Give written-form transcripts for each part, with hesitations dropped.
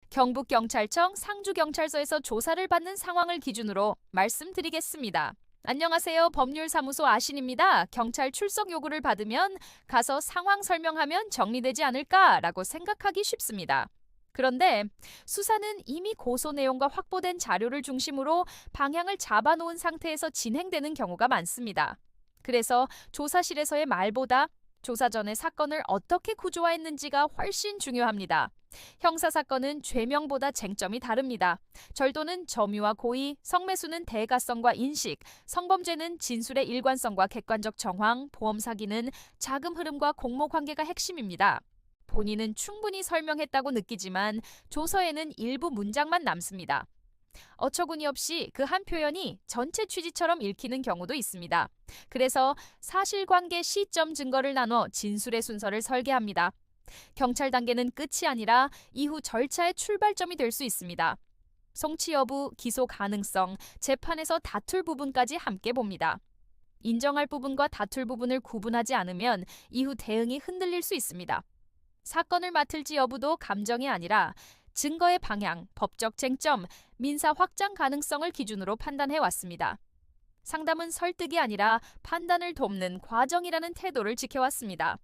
경북경찰청 상주경찰서에서 조사를 받는 상황을 기준으로 말씀드리겠습니다. 안녕하세요. 법률사무소 아신입니다. 경찰 출석 요구를 받으면 가서 상황 설명하면 정리되지 않을까라고 생각하기 쉽습니다. 그런데 수사는 이미 고소 내용과 확보된 자료를 중심으로 방향을 잡아놓은 상태에서 진행되는 경우가 많습니다. 그래서 조사실에서의 말보다 조사 전에 사건을 어떻게 구조화했는지가 훨씬 중요합니다. 형사사건은 죄명보다 쟁점이 다릅니다. 절도는 점유와 고의, 성매수는 대가성과 인식, 성범죄는 진술의 일관성과 객관적 정황, 보험사기는 자금 흐름과 공모관계가 핵심입니다. 본인은 충분히 설명했다고 느끼지만 조서에는 일부 문장만 남습니다. 어처구니 없이 그 한 표현이 전체 취지처럼 읽히는 경우도 있습니다. 그래서 사실관계 시점 증거를 나눠 진술의 순서를 설계합니다. 경찰 단계는 끝이 아니라 이후 절차의 출발점이 될 수 있습니다. 성취 여부, 기소 가능성, 재판에서 다툴 부분까지 함께 봅니다. 인정할 부분과 다툴 부분을 구분하지 않으면 이후 대응이 흔들릴 수 있습니다. 사건을 맡을지 여부도 감정이 아니라 증거의 방향, 법적 쟁점, 민사 확장 가능성을 기준으로 판단해 왔습니다. 상담은 설득이 아니라 판단을 돕는 과정이라는 태도를 지켜왔습니다.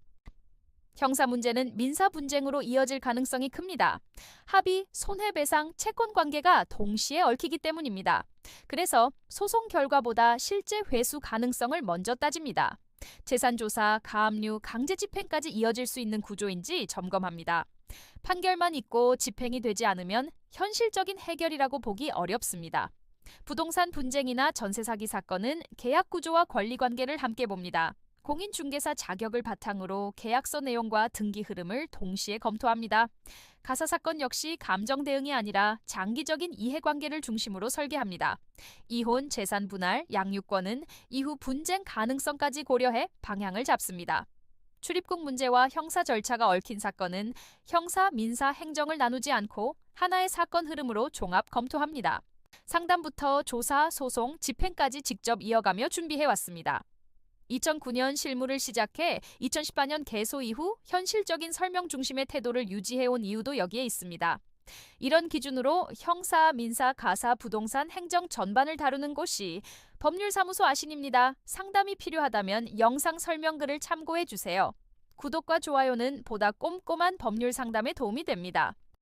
형사 문제는 민사 분쟁으로 이어질 가능성이 큽니다. 합의, 손해배상, 채권 관계가 동시에 얽히기 때문입니다. 그래서 소송 결과보다 실제 회수 가능성을 먼저 따집니다. 재산조사, 가압류, 강제집행까지 이어질 수 있는 구조인지 점검합니다. 판결만 있고 집행이 되지 않으면 현실적인 해결이라고 보기 어렵습니다. 부동산 분쟁이나 전세 사기 사건은 계약 구조와 권리관계를 함께 봅니다. 공인중개사 자격을 바탕으로 계약서 내용과 등기 흐름을 동시에 검토합니다. 가사사건 역시 감정 대응이 아니라 장기적인 이해관계를 중심으로 설계합니다. 이혼, 재산 분할, 양육권은 이후 분쟁 가능성까지 고려해 방향을 잡습니다. 출입국 문제와 형사 절차가 얽힌 사건은 형사, 민사, 행정을 나누지 않고 하나의 사건 흐름으로 종합 검토합니다. 상담부터 조사, 소송, 집행까지 직접 이어가며 준비해왔습니다. 2009년 실무를 시작해 2018년 개소 이후 현실적인 설명 중심의 태도를 유지해온 이유도 여기에 있습니다. 이런 기준으로 형사, 민사, 가사, 부동산, 행정 전반을 다루는 곳이 법률사무소 아신입니다. 상담이 필요하다면 영상 설명글을 참고해 주세요. 구독과 좋아요는 보다 꼼꼼한 법률 상담에 도움이 됩니다.